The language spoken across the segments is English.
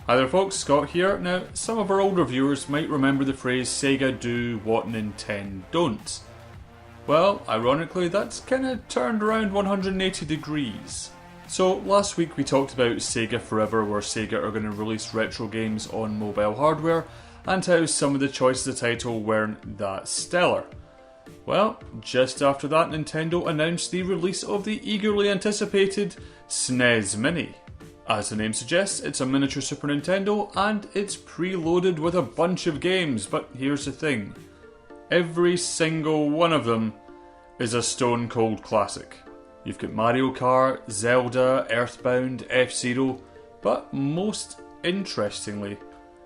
Hi there folks, Scott here. Now, some of our older viewers might remember the phrase SEGA do what Nintendo don't. Well, ironically, that's kinda turned around 180 degrees. So, last week we talked about SEGA Forever, where SEGA are going to release retro games on mobile hardware, and how some of the choices of the title weren't that stellar. Well, just after that, Nintendo announced the release of the eagerly anticipated SNES Mini. As the name suggests, it's a miniature Super Nintendo and it's preloaded with a bunch of games, but here's the thing. Every single one of them is a stone cold classic. You've got Mario Kart, Zelda, Earthbound, F-Zero, but most interestingly,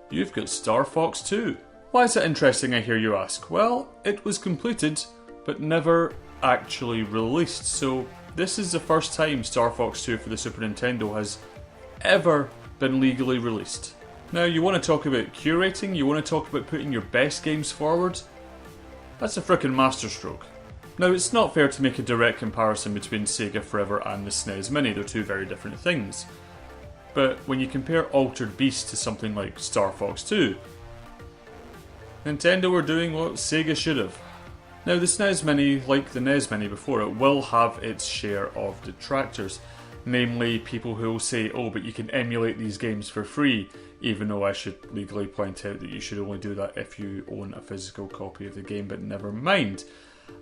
you've got Star Fox 2. Why is that interesting, I hear you ask? Well, it was completed, but never actually released, so this is the first time Star Fox 2 for the Super Nintendo has ever been legally released. Now, you want to talk about curating, you want to talk about putting your best games forward? That's a frickin' masterstroke. Now, it's not fair to make a direct comparison between SEGA Forever and the SNES Mini, they're two very different things. But when you compare Altered Beast to something like Star Fox 2, Nintendo are doing what SEGA should have. Now, the SNES Mini, like the NES Mini before it, will have its share of detractors. Namely, people who will say, oh, but you can emulate these games for free, even though I should legally point out that you should only do that if you own a physical copy of the game, but never mind.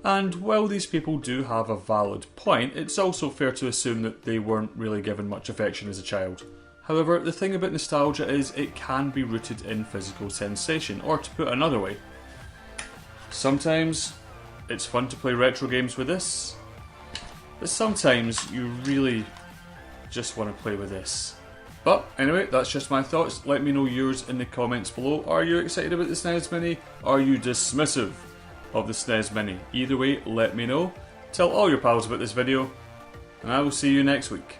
And while these people do have a valid point, it's also fair to assume that they weren't really given much affection as a child. However, the thing about nostalgia is it can be rooted in physical sensation, or to put it another way, sometimes it's fun to play retro games with this, but sometimes you really just want to play with this. But anyway, that's just my thoughts. Let me know yours in the comments below. Are you excited about the SNES Mini? Are you dismissive of the SNES Mini? Either way, let me know. Tell all your pals about this video, and I will see you next week.